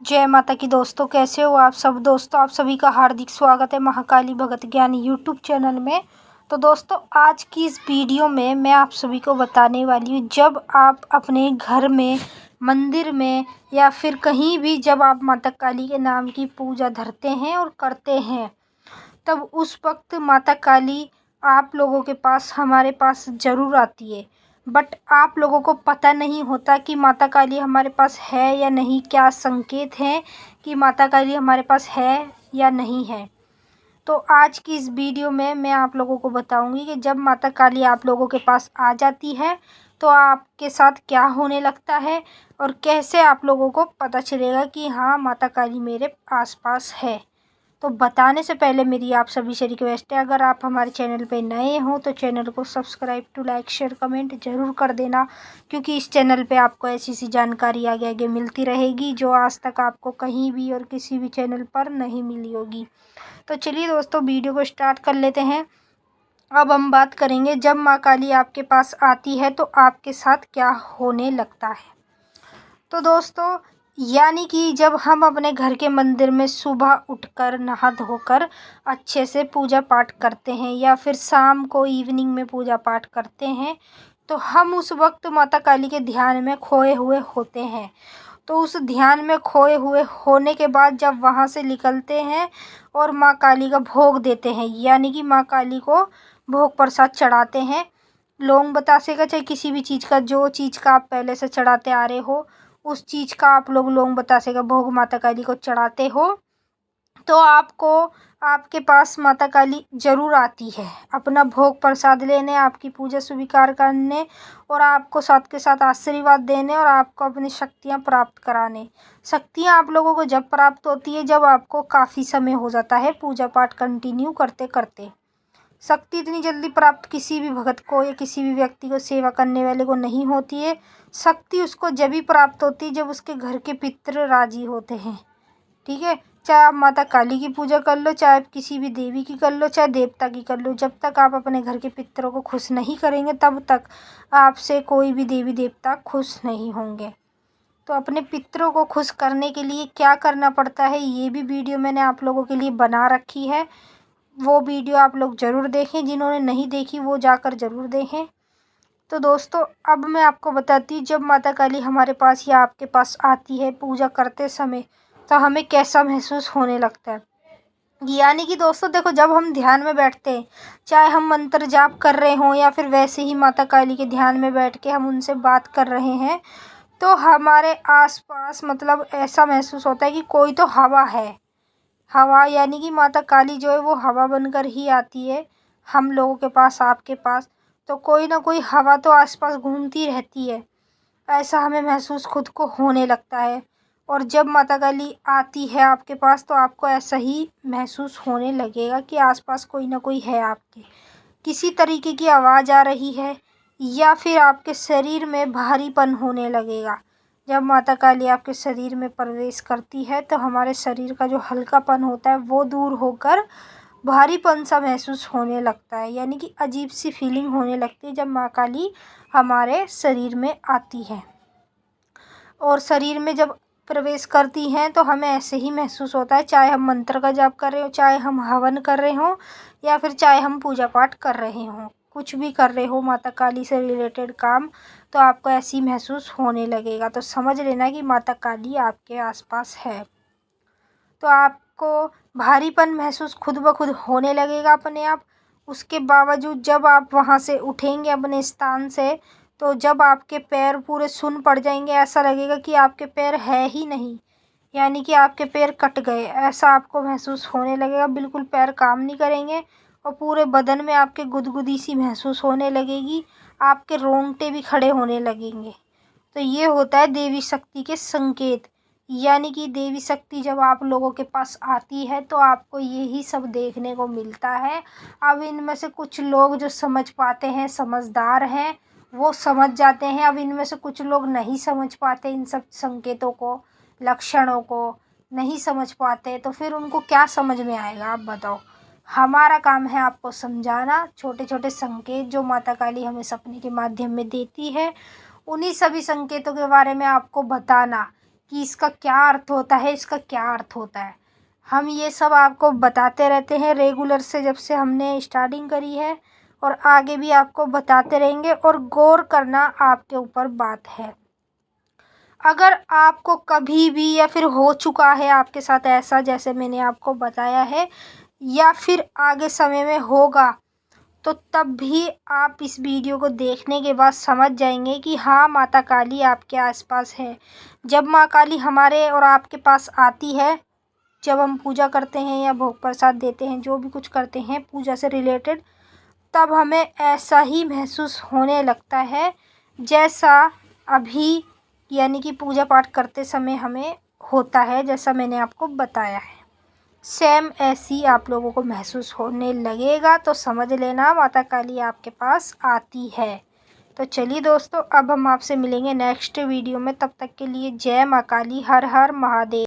जय माता की दोस्तों, कैसे हो आप सब। दोस्तों, आप सभी का हार्दिक स्वागत है महाकाली भगत ज्ञान यूट्यूब चैनल में। तो दोस्तों, आज की इस वीडियो में मैं आप सभी को बताने वाली हूँ, जब आप अपने घर में, मंदिर में या फिर कहीं भी जब आप माता काली के नाम की पूजा धरते हैं और करते हैं, तब उस वक्त माता काली आप लोगों के पास, हमारे पास ज़रूर आती है। बट आप लोगों को पता नहीं होता कि माता काली हमारे पास है या नहीं, क्या संकेत हैं कि माता काली हमारे पास है या नहीं है। तो आज की इस वीडियो में मैं आप लोगों को बताऊंगी कि जब माता काली आप लोगों के पास आ जाती है तो आपके साथ क्या होने लगता है और कैसे आप लोगों को पता चलेगा कि हाँ, माता काली मेरे आसपास है। तो बताने से पहले मेरी आप सभी से रिक्वेस्ट है, अगर आप हमारे चैनल पे नए हो तो चैनल को subscribe to like share comment ज़रूर कर देना, क्योंकि इस चैनल पे आपको ऐसी सी जानकारी आगे आगे मिलती रहेगी जो आज तक आपको कहीं भी और किसी भी चैनल पर नहीं मिली होगी। तो चलिए दोस्तों, वीडियो को स्टार्ट कर लेते हैं। अब हम बात करेंगे, जब माँ काली आपके पास आती है तो आपके साथ क्या होने लगता है। तो दोस्तों, यानी कि जब हम अपने घर के मंदिर में सुबह उठकर नहा धोकर अच्छे से पूजा पाठ करते हैं या फिर शाम को इवनिंग में पूजा पाठ करते हैं, तो हम उस वक्त माता काली के ध्यान में खोए हुए होते हैं। तो उस ध्यान में खोए हुए होने के बाद जब वहाँ से निकलते हैं और माँ काली का भोग देते हैं, यानी कि माँ काली को भोग प्रसाद चढ़ाते हैं, लौंग बतासे का, चाहे किसी भी चीज़ का, जो चीज़ का आप पहले से चढ़ाते आ रहे हो उस चीज़ का आप लोग लौंग बतासे का भोग माता काली को चढ़ाते हो, तो आपको, आपके पास माता काली ज़रूर आती है अपना भोग प्रसाद लेने, आपकी पूजा स्वीकार करने और आपको साथ के साथ आशीर्वाद देने और आपको अपनी शक्तियाँ प्राप्त कराने। शक्तियाँ आप लोगों को जब प्राप्त होती है जब आपको काफ़ी समय हो जाता है पूजा पाठ कंटिन्यू करते करते। शक्ति इतनी जल्दी प्राप्त किसी भी भगत को या किसी भी व्यक्ति को, सेवा करने वाले को नहीं होती है। शक्ति उसको जब भी प्राप्त होती है जब उसके घर के पितृ राजी होते हैं। ठीक है, चाहे आप माता काली की पूजा कर लो, चाहे आप किसी भी देवी की कर लो, चाहे देवता की कर लो, जब तक आप अपने घर के पितरों को खुश नहीं करेंगे तब तक आपसे कोई भी देवी देवता खुश नहीं होंगे। तो अपने पितरों को खुश करने के लिए क्या करना पड़ता है, ये भी वीडियो मैंने आप लोगों के लिए बना रखी है। वो वीडियो आप लोग ज़रूर देखें, जिन्होंने नहीं देखी वो जाकर ज़रूर देखें। तो दोस्तों, अब मैं आपको बताती हूँ, जब माता काली हमारे पास या आपके पास आती है पूजा करते समय तो हमें कैसा महसूस होने लगता है। यानी कि दोस्तों देखो, जब हम ध्यान में बैठते हैं, चाहे हम मंत्र जाप कर रहे हों या फिर वैसे ही माता काली के ध्यान में बैठ के हम उनसे बात कर रहे हैं, तो हमारे आसपास मतलब ऐसा महसूस होता है कि कोई तो हवा है। हवा यानी कि माता काली जो है वो हवा बनकर ही आती है हम लोगों के पास, आपके पास। तो कोई ना कोई हवा तो आसपास घूमती रहती है, ऐसा हमें महसूस खुद को होने लगता है। और जब माता काली आती है आपके पास तो आपको ऐसा ही महसूस होने लगेगा कि आसपास कोई ना कोई है आपके, किसी तरीके की आवाज़ आ रही है या फिर आपके शरीर में भारीपन होने लगेगा। जब माता काली आपके शरीर में प्रवेश करती है तो हमारे शरीर का जो हल्कापन होता है वो दूर होकर भारीपन सा महसूस होने लगता है, यानी कि अजीब सी फीलिंग होने लगती है जब माँ काली हमारे शरीर में आती है। और शरीर में जब प्रवेश करती हैं तो हमें ऐसे ही महसूस होता है, चाहे हम मंत्र का जाप कर रहे हो, चाहे हम हवन कर रहे हों या फिर चाहे हम पूजा पाठ कर रहे हों, कुछ भी कर रहे हो माता काली से रिलेटेड काम, तो आपको ऐसी महसूस होने लगेगा। तो समझ लेना कि माता काली आपके आसपास है। तो आपको भारीपन महसूस खुद ब खुद होने लगेगा अपने आप। उसके बावजूद जब आप वहाँ से उठेंगे अपने स्थान से, तो जब आपके पैर पूरे सुन्न पड़ जाएंगे, ऐसा लगेगा कि आपके पैर है ही नहीं, यानी कि आपके पैर कट गए, ऐसा आपको महसूस होने लगेगा। बिल्कुल पैर काम नहीं करेंगे और पूरे बदन में आपके गुदगुदी सी महसूस होने लगेगी, आपके रोंगटे भी खड़े होने लगेंगे। तो ये होता है देवी शक्ति के संकेत। यानी कि देवी शक्ति जब आप लोगों के पास आती है तो आपको यही सब देखने को मिलता है। अब इनमें से कुछ लोग जो समझ पाते हैं, समझदार हैं, वो समझ जाते हैं। अब इनमें से कुछ लोग नहीं समझ पाते, इन सब संकेतों को, लक्षणों को नहीं समझ पाते, तो फिर उनको क्या समझ में आएगा, आप बताओ। हमारा काम है आपको समझाना, छोटे छोटे संकेत जो माता काली हमें सपने के माध्यम में देती है, उन्हीं सभी संकेतों के बारे में आपको बताना कि इसका क्या अर्थ होता है, इसका क्या अर्थ होता है। हम ये सब आपको बताते रहते हैं रेगुलर से, जब से हमने स्टार्टिंग करी है, और आगे भी आपको बताते रहेंगे। और गौर करना आपके ऊपर बात है। अगर आपको कभी भी या फिर हो चुका है आपके साथ ऐसा जैसे मैंने आपको बताया है, या फिर आगे समय में होगा, तो तब भी आप इस वीडियो को देखने के बाद समझ जाएंगे कि हाँ, माता काली आपके आसपास है। जब माँ काली हमारे और आपके पास आती है, जब हम पूजा करते हैं या भोग प्रसाद देते हैं, जो भी कुछ करते हैं पूजा से रिलेटेड, तब हमें ऐसा ही महसूस होने लगता है जैसा अभी यानी कि पूजा पाठ करते समय हमें होता है, जैसा मैंने आपको बताया है। सेम ऐसी आप लोगों को महसूस होने लगेगा, तो समझ लेना माता काली आपके पास आती है। तो चलिए दोस्तों, अब हम आपसे मिलेंगे नेक्स्ट वीडियो में। तब तक के लिए जय माँ काली, हर हर महादेव।